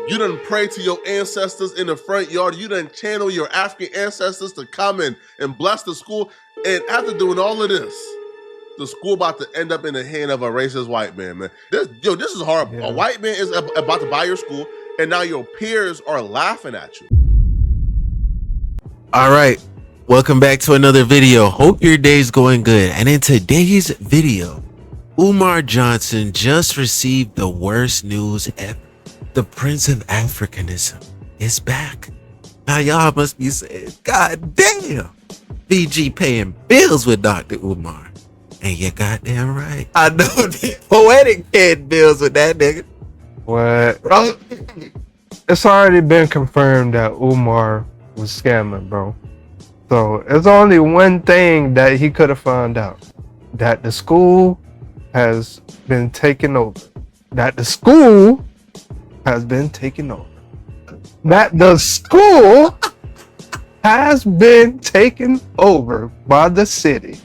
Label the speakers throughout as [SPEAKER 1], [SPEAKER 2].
[SPEAKER 1] You done pray to your ancestors in the front yard. You done channel your African ancestors to come in and bless the school. And after doing all of this, the school about to end up in the hand of a racist white man, man. This is horrible. Yeah. A white man is about to buy your school, and now your peers are laughing at you.
[SPEAKER 2] All right, welcome back to another video. Hope your day's going good. And in today's video, Umar Johnson just received the worst news ever. The Prince of Africanism is back. Now y'all must be saying, God damn, BG paying bills with Dr. Umar. And you goddamn right. I know the poetic paid bills with that nigga.
[SPEAKER 3] What? Bro, it's already been confirmed that Umar was scamming, bro. So it's only one thing that he could have found out. That the school has been taken over. That the school has been taken over. That the school has been taken over by the city.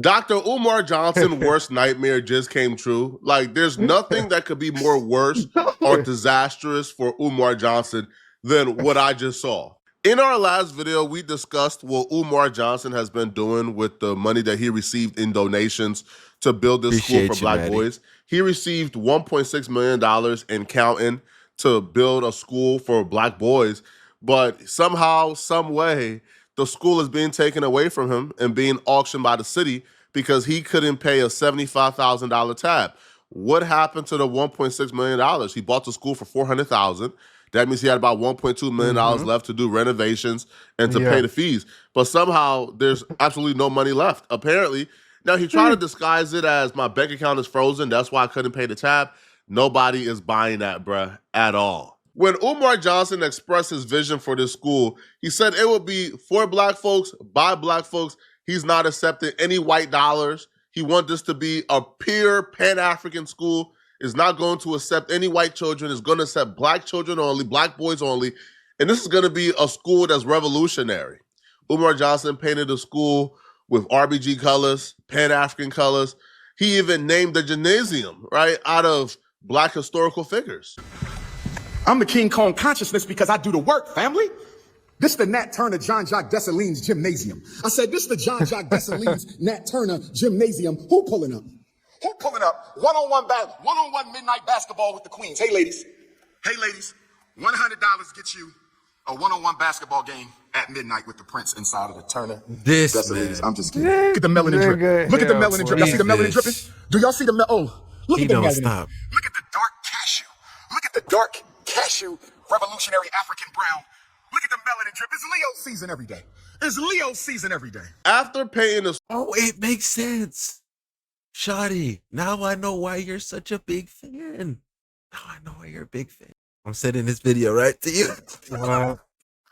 [SPEAKER 1] Dr. Umar Johnson's worst nightmare just came true. Like, there's nothing that could be more worse or disastrous for Umar Johnson than what I just saw. In our last video, we discussed what Umar Johnson has been doing with the money that he received in donations to build this school for black boys. He received $1.6 million in counting to build a school for black boys, but somehow, some way, the school is being taken away from him and being auctioned by the city because he couldn't pay a $75,000 tab. What happened to the $1.6 million? He bought the school for $400,000. That means he had about $1.2 million left to do renovations and to pay the fees. But somehow there's absolutely no money left, apparently. Now, he tried to disguise it as my bank account is frozen. That's why I couldn't pay the tab. Nobody is buying that, bruh, at all. When Umar Johnson expressed his vision for this school, he said it would be for black folks, by black folks. He's not accepting any white dollars. He wants this to be a pure Pan-African school. Is not going to accept any white children. Is going to accept black children only, black boys only. And this is going to be a school that's revolutionary. Umar Johnson painted the school with RBG colors, Pan-African colors. He even named the gymnasium, right, out of black historical figures.
[SPEAKER 4] I'm the King Kong consciousness because I do the work, family. This the Nat Turner, Jean-Jacques Dessalines gymnasium. I said, this the Jean-Jacques Dessalines, Nat Turner gymnasium. Who pulling up? Who pulling up? One-on-one midnight basketball with the queens. Hey, ladies. Hey, ladies. $100 gets you a one-on-one basketball game at midnight with the Prince inside of the Turner.
[SPEAKER 2] Dessalines.
[SPEAKER 4] I'm just kidding. Look at the melanin drip. Look at the melanin drip. Y'all see the melanin dripping? Do y'all see the Oh, look at the melanin.
[SPEAKER 2] Stop.
[SPEAKER 4] Look at the dark cashew. Look at the dark cashew, revolutionary African brown. Look at the melanin drip. It's Leo season every day. It's Leo season every day.
[SPEAKER 1] After paying the...
[SPEAKER 2] Oh, it makes sense. Shawty, now I know why you're such a big fan. Now I know why you're a big fan. I'm sending this video right to you.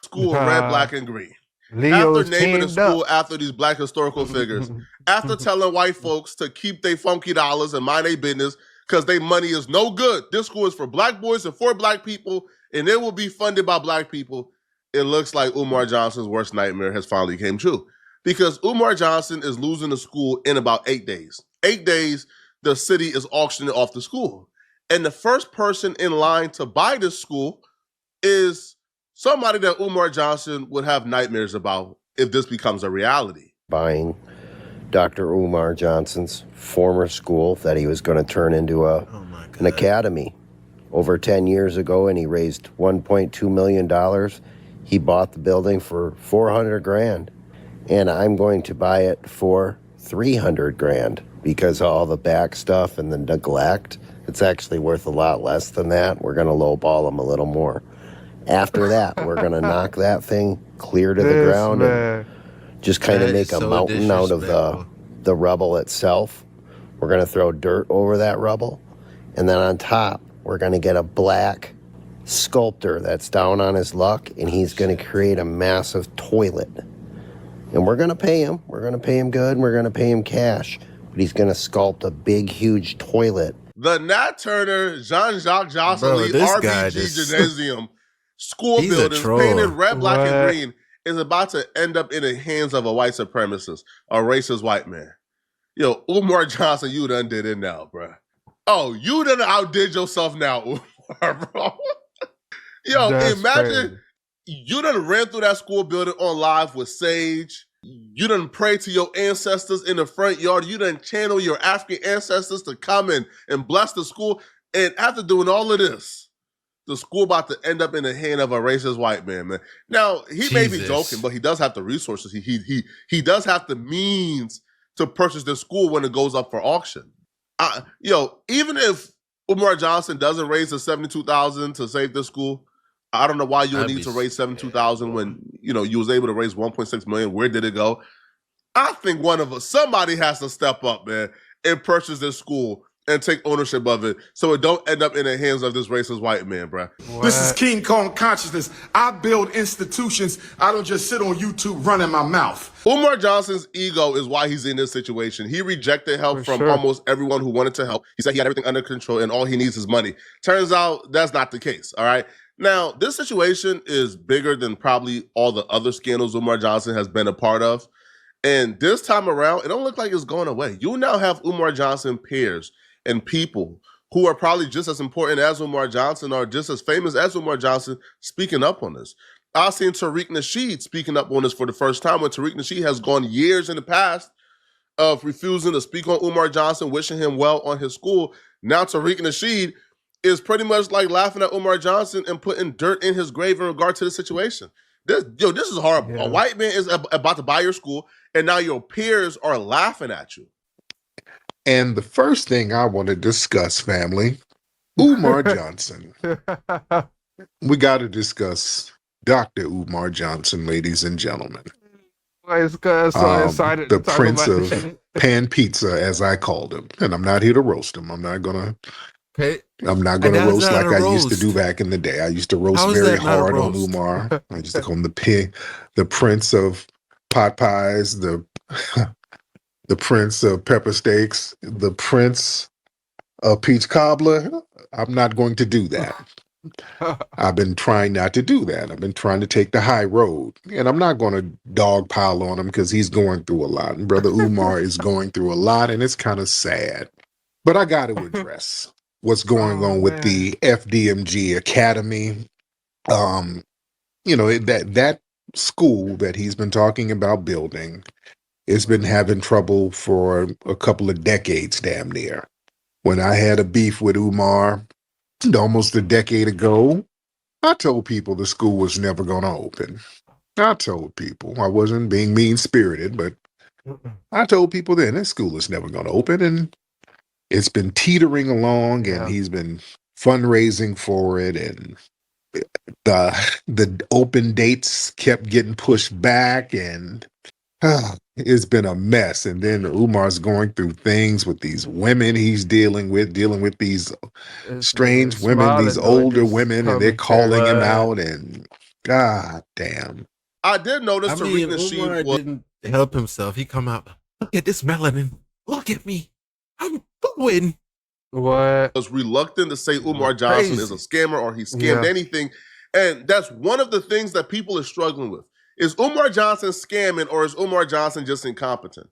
[SPEAKER 1] School red, black, and green.
[SPEAKER 3] Leo's
[SPEAKER 1] after naming the school
[SPEAKER 3] up
[SPEAKER 1] after these black historical figures. After telling white folks to keep their funky dollars and mind their business because their money is no good. This school is for black boys and for black people, and it will be funded by black people. It looks like Umar Johnson's worst nightmare has finally came true. Because Umar Johnson is losing the school in about 8 days. 8 days, the city is auctioning off the school. And the first person in line to buy this school is somebody that Umar Johnson would have nightmares about if this becomes a reality.
[SPEAKER 5] Buying Dr. Umar Johnson's former school that he was going to turn into an academy over 10 years ago, and he raised $1.2 million. He bought the building for $400,000. And I'm going to buy it for $300,000 because of all the back stuff and the neglect. It's actually worth a lot less than that. We're going to lowball them a little more. After that, we're going to knock that thing clear to the ground and just kind of make a mountain out of the rubble itself. We're going to throw dirt over that rubble. And then on top, we're going to get a black sculptor that's down on his luck, and he's going to create a massive toilet. And we're going to pay him. We're going to pay him good, and we're going to pay him cash. But he's going to sculpt a big, huge toilet.
[SPEAKER 1] The Nat Turner, Jean-Jacques Jocelyn, RBG Gymnasium, school buildings painted red, black, and green. is about to end up in the hands of a white supremacist, a racist white man. Yo, Umar Johnson, you done did it now, bro. Oh, you done outdid yourself now, Umar, bro. Yo,
[SPEAKER 3] That's
[SPEAKER 1] imagine
[SPEAKER 3] crazy.
[SPEAKER 1] you done ran through that school building on live with Sage. You done pray to your ancestors in the front yard. You done channel your African ancestors to come in and bless the school. And after doing all of this, the school about to end up in the hand of a racist white man, man. Now, he may be joking, but he does have the resources. He does have the means to purchase the school when it goes up for auction. Even if Umar Johnson doesn't raise the $72,000 to save the school, I don't know why you would need to raise $72,000 when you was able to raise $1.6 million. Where did it go? I think somebody has to step up, man, and purchase this school and take ownership of it, so it don't end up in the hands of this racist white man, bro.
[SPEAKER 4] This is King Kong consciousness. I build institutions. I don't just sit on YouTube running my mouth.
[SPEAKER 1] Umar Johnson's ego is why he's in this situation. He rejected help from almost everyone who wanted to help. He said he had everything under control and all he needs is money. Turns out that's not the case, all right? Now, this situation is bigger than probably all the other scandals Umar Johnson has been a part of. And this time around, it don't look like it's going away. You now have Umar Johnson peers and people who are probably just as important as Umar Johnson or just as famous as Umar Johnson speaking up on this. I've seen Tariq Nasheed speaking up on this for the first time, when Tariq Nasheed has gone years in the past of refusing to speak on Umar Johnson, wishing him well on his school. Now Tariq Nasheed is pretty much like laughing at Umar Johnson and putting dirt in his grave in regard to the situation. This is horrible. A white man is about to buy your school, and now your peers are laughing at you.
[SPEAKER 6] And the first thing I want to discuss, family, Umar Johnson. We got to discuss Dr. Umar Johnson, ladies and gentlemen. The Prince of Pan Pizza, as I called him. And I'm not here to roast him. I'm not going to roast like I used to do back in the day. I used to roast very hard on Umar. I used to call him the Prince of Pot Pies, the Prince of Pepper Steaks, the Prince of Peach Cobbler. I'm not going to do that. I've been trying not to do that. I've been trying to take the high road. And I'm not going to dogpile on him because he's going through a lot. And Brother Umar is going through a lot, and it's kind of sad. But I got to address what's going on with the FDMG Academy. That school that he's been talking about building, it's been having trouble for a couple of decades, damn near. When I had a beef with Umar almost a decade ago, I told people the school was never going to open. I told people. I wasn't being mean-spirited, but I told people then this school is never going to open, and it's been teetering along, and he's been fundraising for it, and the open dates kept getting pushed back, and it's been a mess. And then Umar's going through things with these women he's dealing with these strange women, these older women, and they're calling him out, and god damn.
[SPEAKER 1] I did notice
[SPEAKER 2] Umar didn't help himself. He come out, look at this melanin. Look at me. I'm going.
[SPEAKER 3] What?
[SPEAKER 1] Was reluctant to say Umar Johnson is a scammer or he scammed anything. And that's one of the things that people are struggling with. Is Umar Johnson scamming, or is Umar Johnson just incompetent?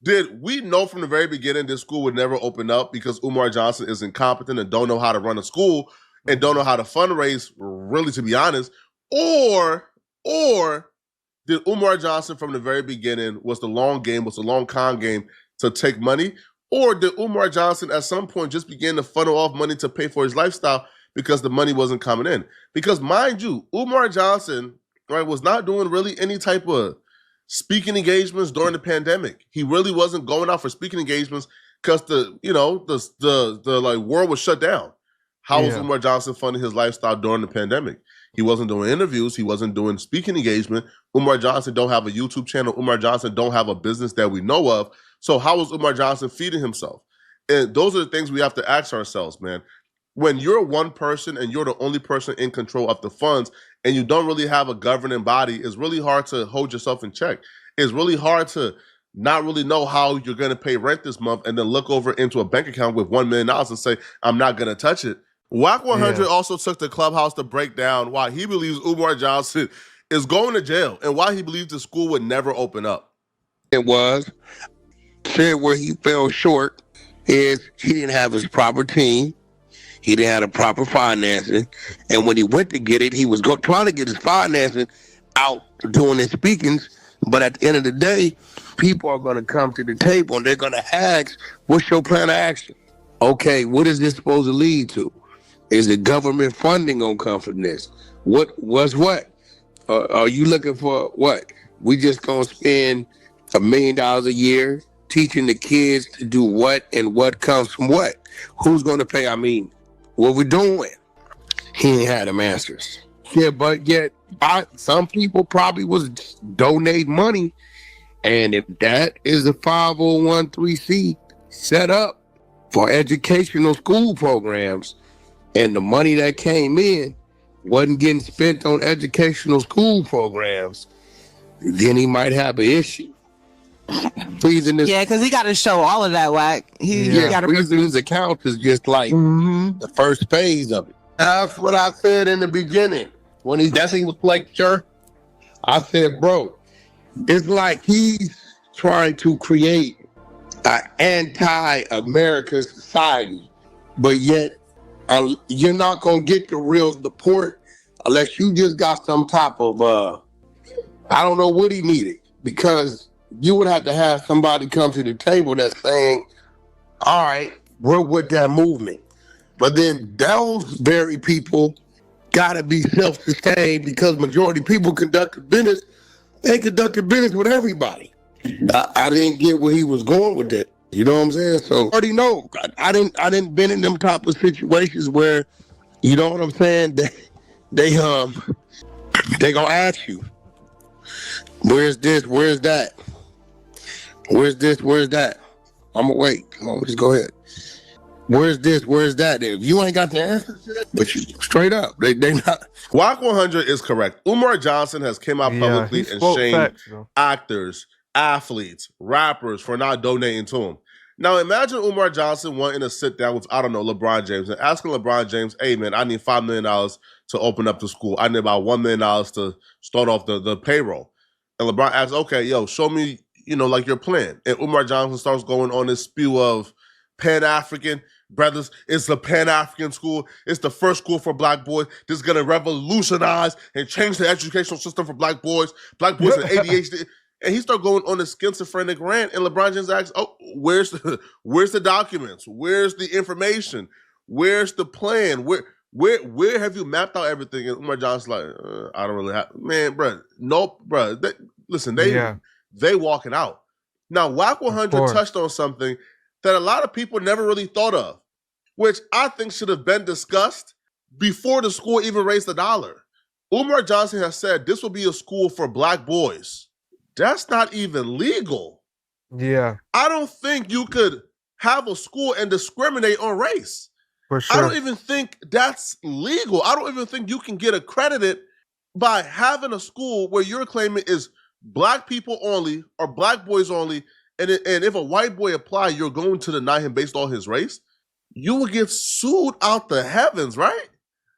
[SPEAKER 1] Did we know from the very beginning this school would never open up because Umar Johnson is incompetent and don't know how to run a school and don't know how to fundraise, really, to be honest? Or did Umar Johnson from the very beginning was the long con game to take money? Or did Umar Johnson at some point just begin to funnel off money to pay for his lifestyle because the money wasn't coming in? Because mind you, Umar Johnson, right, was not doing really any type of speaking engagements during the pandemic. He really wasn't going out for speaking engagements because the world was shut down. How was Umar Johnson funding his lifestyle during the pandemic? He wasn't doing interviews. He wasn't doing speaking engagement. Umar Johnson don't have a YouTube channel. Umar Johnson don't have a business that we know of. So how was Umar Johnson feeding himself? And those are the things we have to ask ourselves, man. When you're one person and you're the only person in control of the funds and you don't really have a governing body, it's really hard to hold yourself in check. It's really hard to not really know how you're going to pay rent this month and then look over into a bank account with $1 million and say, I'm not going to touch it. Wack 100 also took the Clubhouse to break down why he believes Umar Johnson is going to jail and why he believes the school would never open up.
[SPEAKER 7] It was said where he fell short is he didn't have his proper team. He didn't have the proper financing. And when he went to get it, he was trying to get his financing out doing his speakings. But at the end of the day, people are going to come to the table and they're going to ask, what's your plan of action? Okay, what is this supposed to lead to? Is the government funding going to come from this? What? Are you looking for what? We just going to spend $1 million a year teaching the kids to do what and what comes from what? Who's going to pay? I mean, what we doing? He ain't had them answers. Yeah, but yet some people probably was donate money. And if that is a 501c set up for educational school programs and the money that came in wasn't getting spent on educational school programs, then he might have an issue. Freezing this,
[SPEAKER 8] yeah, because he got to show all of that whack. He got to
[SPEAKER 7] freezing his account is just like the first phase of it. That's what I said in the beginning when he was lecture. I said, bro, it's like he's trying to create an anti-American society, but yet you're not gonna get the real support unless you just got some type of I don't know what he needed, because you would have to have somebody come to the table that's saying, all right, we're with that movement. But then those very people gotta be self-sustained because majority of people conducted business. They conducted business with everybody. I didn't get where he was going with that. You know what I'm saying? So I already know. I didn't been in them type of situations where, you know what I'm saying? They gonna ask you, where's this? Where's that? Where's this? Where's that? I'm gonna wait. Come on, just go ahead. Where's this? Where's that? If you ain't got the answer, but you straight up, they not.
[SPEAKER 1] Wack 100 is correct. Umar Johnson has came out publicly and shamed actors, athletes, rappers for not donating to him. Now imagine Umar Johnson wanting to sit down with, I don't know, LeBron James and asking LeBron James, hey man, I need $5 million to open up the school. I need about $1 million to start off the payroll. And LeBron asks, okay, yo, show me, like your plan. And Umar Johnson starts going on this spew of Pan-African. Brothers, it's a Pan-African school. It's the first school for black boys. This is going to revolutionize and change the educational system for black boys. Black boys with ADHD. And he started going on this schizophrenic rant. And LeBron James asks, oh, where's the documents? Where's the information? Where's the plan? Where have you mapped out everything? And Umar Johnson's like, I don't really have. Man, bro, nope, bro. Listen, they walking out. Now, Wack 100 touched on something that a lot of people never really thought of, which I think should have been discussed before the school even raised $1. Umar Johnson has said this will be a school for black boys. That's not even legal.
[SPEAKER 3] Yeah.
[SPEAKER 1] I don't think you could have a school and discriminate on race.
[SPEAKER 3] For sure.
[SPEAKER 1] I don't even think that's legal. I don't even think you can get accredited by having a school where you're claiming is black people only or black boys only. And if a white boy apply, you're going to deny him based on his race, you will get sued out the heavens, right?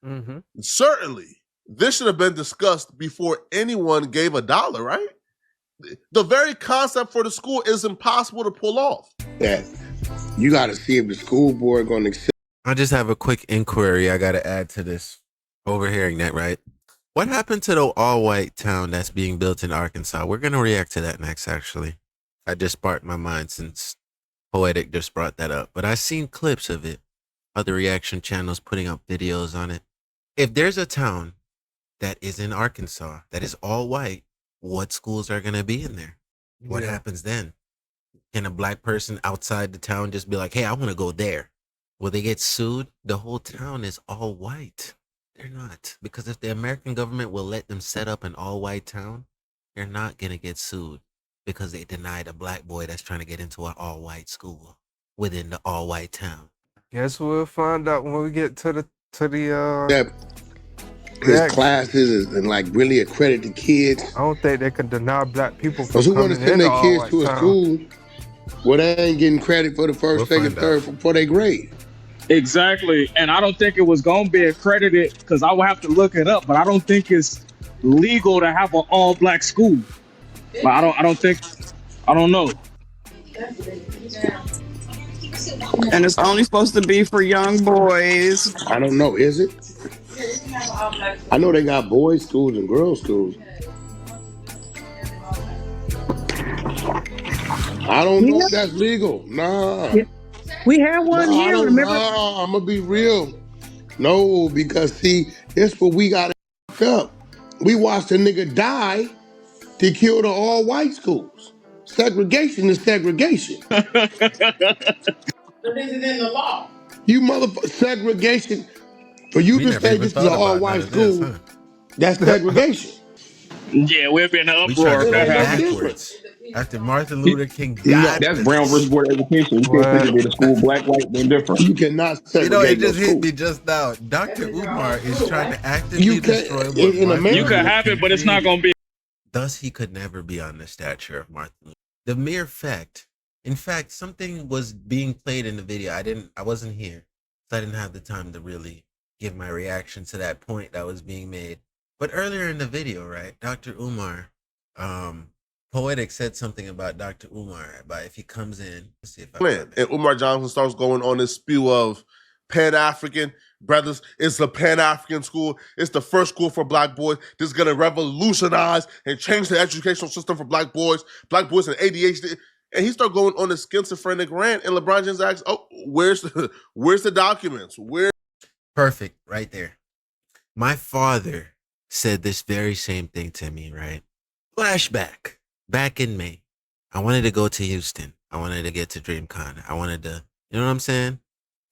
[SPEAKER 3] Mm-hmm.
[SPEAKER 1] Certainly. This should have been discussed before anyone gave $1, right? The very concept for the school is impossible to pull off.
[SPEAKER 7] That you got to see if the school board going to accept.
[SPEAKER 2] I just have a quick inquiry I got to add to this. Overhearing that, right? What happened to the all-white town that's being built in Arkansas? We're going to react to that next, actually. I just sparked my mind since Poetic just brought that up. But I've seen clips of it. Other reaction channels putting up videos on it. If there's a town that is in Arkansas that is all white, what schools are going to be in there? What happens then? Can a black person outside the town just be like, hey, I want to go there? Will they get sued? The whole town is all white. They're not. Because if the American government will let them set up an all-white town, they're not going to get sued. Because they denied a black boy that's trying to get into an all-white within the all-white town.
[SPEAKER 3] Guess we'll find out when we get to the
[SPEAKER 7] his classes and like really accredit the kids.
[SPEAKER 3] I don't think they can deny black people from
[SPEAKER 7] Because who want to send their kids to a
[SPEAKER 3] town.
[SPEAKER 7] school where they ain't getting credit for the first, second, third for their grade?
[SPEAKER 9] Exactly. And I don't think it was going to be accredited because I will have to look it up, but I don't think it's legal to have an all black school. Like, I don't know.
[SPEAKER 8] And it's only supposed to be for young boys.
[SPEAKER 7] I don't know. Is it? I know they got boys' schools and girls' schools. I don't know if that's legal. Nah.
[SPEAKER 10] We had one here, remember?
[SPEAKER 7] Nah, I'm gonna be real. No, because see, it's what we got up. We watched a nigga die to kill the all-white schools. Segregation is segregation.
[SPEAKER 10] But is it in the law?
[SPEAKER 7] You motherfucker, segregation. For you
[SPEAKER 2] We
[SPEAKER 7] to
[SPEAKER 2] never
[SPEAKER 7] say
[SPEAKER 2] even
[SPEAKER 7] this is
[SPEAKER 2] thought
[SPEAKER 7] an
[SPEAKER 2] about
[SPEAKER 7] all-white
[SPEAKER 2] none of this,
[SPEAKER 7] school,
[SPEAKER 2] huh?
[SPEAKER 7] that's segregation.
[SPEAKER 9] Yeah, we've been in an
[SPEAKER 2] We tried
[SPEAKER 9] uproar
[SPEAKER 2] to
[SPEAKER 9] if
[SPEAKER 2] go
[SPEAKER 9] that
[SPEAKER 7] no
[SPEAKER 9] happened.
[SPEAKER 2] backwards after Martin Luther King
[SPEAKER 9] No,
[SPEAKER 2] got
[SPEAKER 9] that's Brown versus Board of Education. You can't segregate a school black, white, they're different.
[SPEAKER 7] You cannot
[SPEAKER 2] You know, it
[SPEAKER 7] segregate no
[SPEAKER 2] just hit
[SPEAKER 7] school.
[SPEAKER 2] me just now. Dr. Umar is trying to actively
[SPEAKER 7] You can't
[SPEAKER 2] destroy what
[SPEAKER 7] in
[SPEAKER 2] Martin
[SPEAKER 7] America.
[SPEAKER 9] You could
[SPEAKER 2] Luther
[SPEAKER 9] have
[SPEAKER 2] King
[SPEAKER 9] it, but it's not
[SPEAKER 2] created.
[SPEAKER 9] gonna be.
[SPEAKER 2] Thus, he could never be on the stature of Martin Luther. The mere fact, in fact, something was being played in the video. I wasn't here, so I didn't have the time to really give my reaction to that point that was being made. But earlier in the video, right, Dr. Umar, Poetic said something about Dr. Umar, about if he comes in, let's see if I
[SPEAKER 1] Plan. And Umar Johnson starts going on this spew of Pan-African brothers. It's a Pan-African school. It's the first school for black boys. This is gonna revolutionize and change the educational system for black boys and ADHD. And he started going on this schizophrenic rant. And LeBron James asks, "Oh, where's the documents? Where?"
[SPEAKER 2] Perfect, right there. My father said this very same thing to me, right? Flashback. Back in May, I wanted to go to Houston. I wanted to get to DreamCon. I wanted to, you know what I'm saying?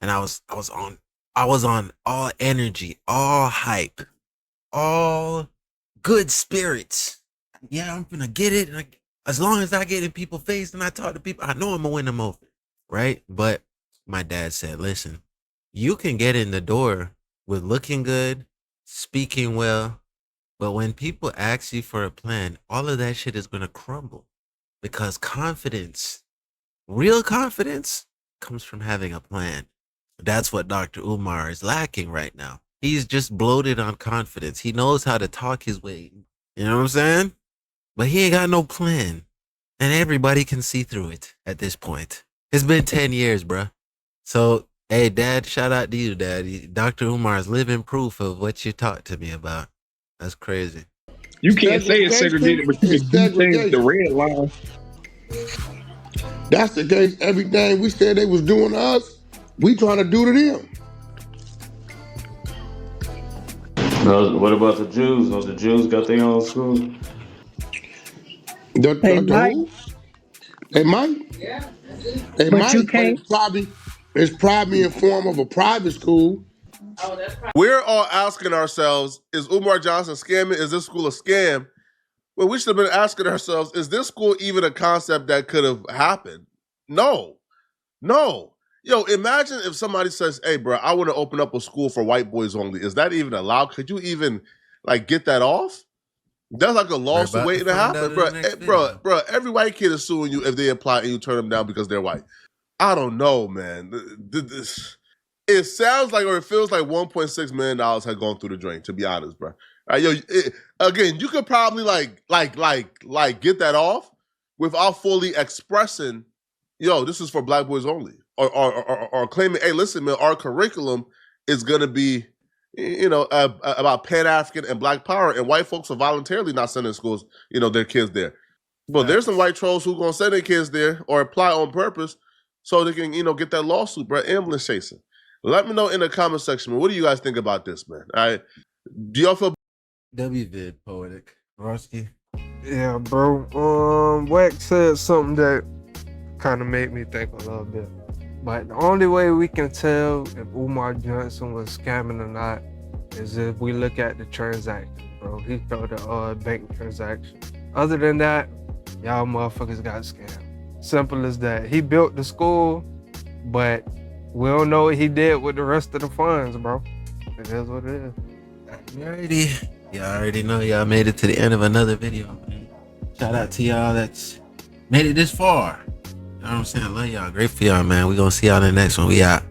[SPEAKER 2] And I was on all energy, all hype, all good spirits. Yeah, I'm gonna get it. And as long as I get in people's face and I talk to people, I know I'm gonna win them over, right? But my dad said, listen, you can get in the door with looking good, speaking well, but when people ask you for a plan, all of that shit is going to crumble because confidence, real confidence, comes from having a plan. That's what Dr. Umar is lacking right now. He's just bloated on confidence. He knows how to talk his way. You know what I'm saying? But he ain't got no plan. And everybody can see through it at this point. It's been 10 years, bruh. So, hey, Dad, shout out to you, Dad. Dr. Umar is living proof of what you talked to me about. That's crazy.
[SPEAKER 9] You can't say it's segregated, but you can change the red line.
[SPEAKER 7] That's the case. Everything we said they was doing to us, we trying to do to them.
[SPEAKER 11] No, what about the Jews? No, the Jews got their own school.
[SPEAKER 10] They might.
[SPEAKER 7] Who? They might. They
[SPEAKER 10] But
[SPEAKER 7] might,
[SPEAKER 10] you
[SPEAKER 7] but
[SPEAKER 10] can't.
[SPEAKER 7] it's probably in form of a private school.
[SPEAKER 1] We're all asking ourselves, is Umar Johnson scamming? Is this school a scam? Well, we should have been asking ourselves, is this school even a concept that could have happened? No. Yo, imagine if somebody says, hey, bro, I want to open up a school for white boys only. Is that even allowed? Could you even, get that off? That's like a lawsuit waiting to happen, bro. Every white kid is suing you if they apply and you turn them down because they're white. I don't know, man. It sounds like, or it feels like $1.6 million had gone through the drain, to be honest, bro. Again, you could probably get that off without fully expressing, this is for black boys only, or claiming, hey, listen, man, our curriculum is gonna be, about Pan-African and black power, and white folks are voluntarily not sending schools, their kids there. But there's some white trolls who gonna send their kids there or apply on purpose so they can, get that lawsuit, bro. Ambulance chasing. Let me know in the comment section, man. What do you guys think about this, man? All right. Do y'all feel
[SPEAKER 2] WVid, Poetic. Roski.
[SPEAKER 3] Yeah, bro. Wax said something that kind of made me think a little bit. But the only way we can tell if Umar Johnson was scamming or not is if we look at the transaction, bro. He showed the bank transaction. Other than that, y'all motherfuckers got scammed. Simple as that. He built the school, but we don't know what he did with the rest of the funds, bro. It is what it is.
[SPEAKER 2] Y'all already know y'all made it to the end of another video, man. Shout out to y'all that's made it this far. You know what I'm saying? Love y'all. Great for y'all, man. We gonna see y'all in the next one. We out.